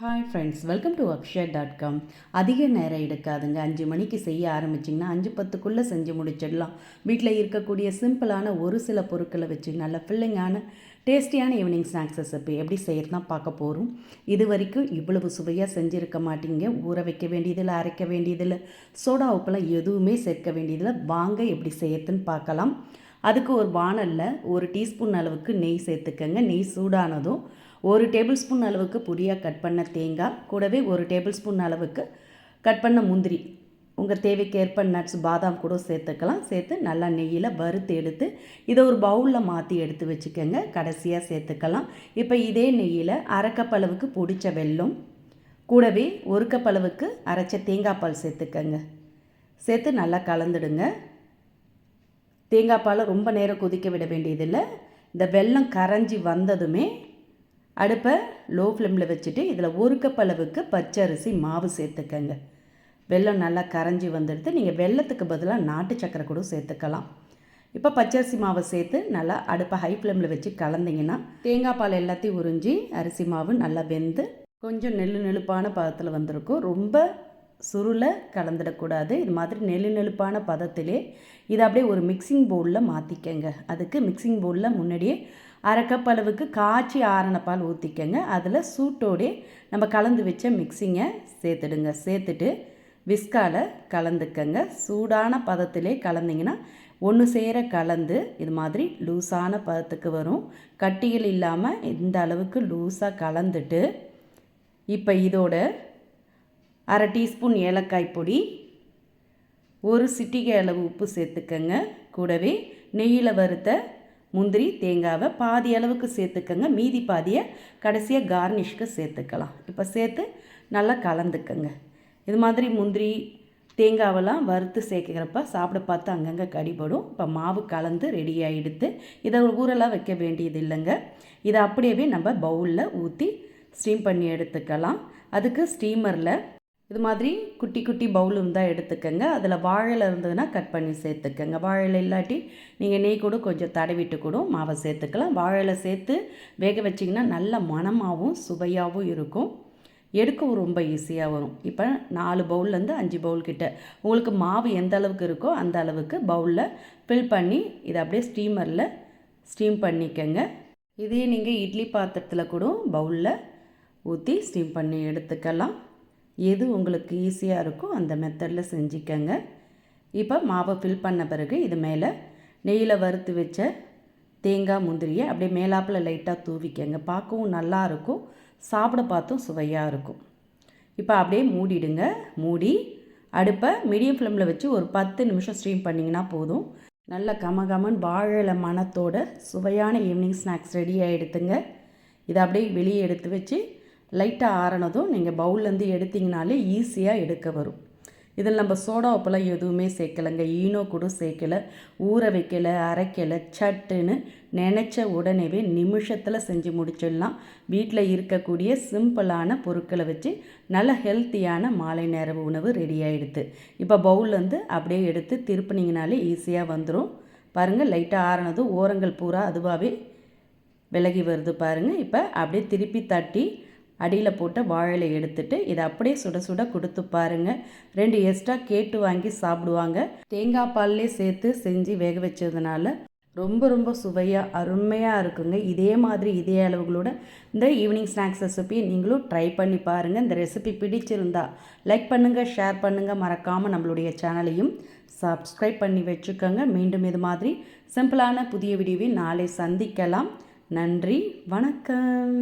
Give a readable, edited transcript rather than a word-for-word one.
Hi friends, welcome to akshay.com. அதிக நேரம் எடுக்காதுங்க. 5 மணிக்கு செய்ய ஆரம்பிச்சிங்கன்னா 5:10க்குள்ளே செஞ்சு முடிச்சிடலாம். வீட்டில் இருக்கக்கூடிய சிம்பிளான ஒரு சில பொருட்களை வச்சு நல்ல ஃபில்லிங்கான டேஸ்டியான ஈவினிங் ஸ்நாக்ஸ் ரெசிபி எப்படி செய்யறதுனா பார்க்க போகிறோம். இது வரைக்கும் இவ்வளவு சுவையாக செஞ்சுருக்க மாட்டீங்க. ஊற வைக்க வேண்டியதில்லை, அரைக்க வேண்டியதில்லை, சோடா உப்பெல்லாம் எதுவுமே சேர்க்க வேண்டியதில்லை. வாங்க எப்படி செய்யறதுன்னு பார்க்கலாம். அதுக்கு ஒரு வாணலில் 1 டீஸ்பூன் அளவுக்கு நெய் சேர்த்துக்கங்க. நெய் சூடானதும் 1 டேபிள் ஸ்பூன் அளவுக்கு பொடியாக கட் பண்ண தேங்காய், கூடவே 1 டேபிள் ஸ்பூன் அளவுக்கு கட் பண்ண முந்திரி, உங்கள் தேவைக்கேற்ப நட்ஸ் பாதாம் கூட சேர்த்துக்கலாம். சேர்த்து நல்லா நெய்யில் வறுத்து எடுத்து இதை ஒரு பவுலில் மாற்றி எடுத்து வச்சுக்கோங்க. கடைசியாக சேர்த்துக்கலாம். இப்போ இதே நெய்யில் அரை கப் அளவுக்கு பொடிச்ச வெல்லம், கூடவே 1 கப் அளவுக்கு அரைச்ச தேங்காய் பால் சேர்த்துக்கங்க. சேர்த்து நல்லா கலந்துடுங்க. தேங்காய் பாலை ரொம்ப நேரம் கொதிக்க விட வேண்டியதில்லை. இந்த வெல்லம் கரைஞ்சி வந்ததுமே அடுப்பை லோ ஃப்ளேமில் வச்சுட்டு இதில் 1 கப் அளவுக்கு பச்சரிசி மாவு சேர்த்துக்கங்க. வெல்லம் நல்லா கரைஞ்சி வந்துடுது. நீங்கள் வெல்லத்துக்கு பதிலாக நாட்டு சக்கரை கூட சேர்த்துக்கலாம். இப்போ பச்சரிசி மாவை சேர்த்து நல்லா அடுப்பை ஹை ஃப்ளேமில் வச்சு கலந்திங்கன்னா தேங்காய் பால் எல்லாத்தையும் உறிஞ்சி அரிசி மாவு நல்லா வெந்து கொஞ்சம் நெழுப்பான பதத்தில் வந்திருக்கும். ரொம்ப சுருளை கலந்துடக்கூடாது. இது மாதிரி நெழுப்பான பதத்திலே இதை அப்படியே ஒரு மிக்சிங் பவுலில் மாற்றிக்கங்க. அதுக்கு மிக்சிங் பவுலில் முன்னாடியே அரை கப் அளவுக்கு காய்ச்சி ஆறின பால் ஊற்றிக்கங்க. அதில் சூட்டோடே நம்ம கலந்து வச்ச மிக்சிங்கை சேர்த்துடுங்க. சேர்த்துட்டு விஸ்கால கலந்துக்கங்க. சூடான பதத்திலே கலந்திங்கன்னா ஒன்று சேர கலந்து இது மாதிரி லூஸான பதத்துக்கு வரும். கட்டிகள் இல்லாமல் இந்த அளவுக்கு லூஸாக கலந்துட்டு இப்போ இதோட அரை டீஸ்பூன் ஏலக்காய் பொடி, 1 சிட்டிகை அளவு உப்பு சேர்த்துக்கங்க. கூடவே நெய்யில் வறுத்த முந்திரி தேங்காவை பாதி அளவுக்கு சேர்த்துக்கங்க. மீதி பாதியை கடைசியாக கார்னிஷ்க்கு சேர்த்துக்கலாம். இப்போ சேர்த்து நல்லா கலந்துக்கங்க. இது மாதிரி முந்திரி தேங்காவெல்லாம் வறுத்து சேர்க்குறப்ப சாப்பிட பார்த்து அங்கங்கே கடிபடும். இப்போ மாவு கலந்து ரெடியாக எடுத்து இதை ஊரெல்லாம் வைக்க வேண்டியது இல்லைங்க. இதை அப்படியே நம்ம பவுலில் ஊற்றி ஸ்டீம் பண்ணி எடுத்துக்கலாம். அதுக்கு ஸ்டீமரில் இது மாதிரி குட்டி குட்டி பவுல் இருந்தால் எடுத்துக்கங்க. அதில் வாழையில் இருந்ததுன்னா கட் பண்ணி சேர்த்துக்கங்க. வாழையில் இல்லாட்டி நீங்கள் நெய் கூட கொஞ்சம் தடவிட்டு கூட மாவை சேர்த்துக்கலாம். வாழையில் சேர்த்து வேக வச்சிங்கன்னா நல்ல மணமாகவும் சுவையாகவும் இருக்கும். எடுக்கவும் ரொம்ப ஈஸியாக வரும். இப்போ 4 பவுல்லேருந்து 5 பவுல் கிட்ட உங்களுக்கு மாவு எந்த அளவுக்கு இருக்கோ அந்த அளவுக்கு பவுலில் ஃபில் பண்ணி இதை அப்படியே ஸ்டீமரில் ஸ்டீம் பண்ணிக்கங்க. இதே நீங்கள் இட்லி பாத்திரத்தில் கூட பவுலில் ஊற்றி ஸ்டீம் பண்ணி எடுத்துக்கலாம். எது உங்களுக்கு ஈஸியாக இருக்கோ அந்த மெத்தடில் செஞ்சுக்கங்க. இப்போ மாவை ஃபில் பண்ண பிறகு இது மேலே நெய்யில் வறுத்து வச்ச தேங்காய் முந்திரியை அப்படியே மேலாப்பில் லைட்டாக தூவிக்கங்க. பார்க்கவும் நல்லாயிருக்கும், சாப்பிட பார்த்தும் சுவையாக இருக்கும். இப்போ அப்படியே மூடிடுங்க. மூடி அடுப்பை மீடியம் ஃப்ளேமில் வச்சு ஒரு 10 நிமிஷம் ஸ்டீம் பண்ணிங்கன்னா போதும். நல்ல கமகமன் வாழை மணத்தோட சுவையான ஈவினிங் ஸ்நாக்ஸ் ரெடி ஆகிடுதுங்க. இதை அப்படியே வெளியே எடுத்து வச்சு லைட்டாக ஆறினதும் நீங்கள் பவுல்லேருந்து எடுத்திங்கனாலே ஈஸியாக எடுக்க வரும். இதில் நம்ம சோடா உப்பெல்லாம் எதுவுமே சேர்க்கலைங்க. ஈனோ கூட சேர்க்கலை, ஊற வைக்கலை, அரைக்கலை. சட்டுன்னு நினச்ச உடனேவே நிமிஷத்தில் செஞ்சு முடிச்சிடலாம். வீட்டில் இருக்கக்கூடிய சிம்பிளான பொருட்களை வச்சு நல்ல ஹெல்த்தியான மாலை நேர உணவு ரெடி ஆகிடுது. இப்போ பவுல்லேருந்து அப்படியே எடுத்து திருப்பினீங்கனாலே ஈஸியாக வந்துடும். பாருங்கள், லைட்டாக ஆறினதும் ஓரங்கள் பூரா அதுவாகவே விலகி வருது பாருங்கள். இப்போ அப்படியே திருப்பி தட்டி அடியில் போட்ட வாழை எடுத்துட்டு இதை அப்படியே சுட சுட கொடுத்து பாருங்கள். 2 எக்ஸ்ட்ரா கேட்டு வாங்கி சாப்பிடுவாங்க. தேங்காய் பால்லே சேர்த்து செஞ்சு வேக வச்சதுனால ரொம்ப ரொம்ப சுவையாக அருமையாக இருக்குங்க. இதே மாதிரி இதே அளவுகளோட இந்த ஈவினிங் ஸ்நாக்ஸ் ரெசிபியை நீங்களும் ட்ரை பண்ணி பாருங்கள். இந்த ரெசிபி பிடிச்சிருந்தா லைக் பண்ணுங்கள், ஷேர் பண்ணுங்கள். மறக்காமல் நம்மளுடைய சேனலையும் சப்ஸ்கிரைப் பண்ணி வச்சுக்கோங்க. மீண்டும் இது மாதிரி சிம்பிளான புதிய வீடியோவை நாளை சந்திக்கலாம். நன்றி, வணக்கம்.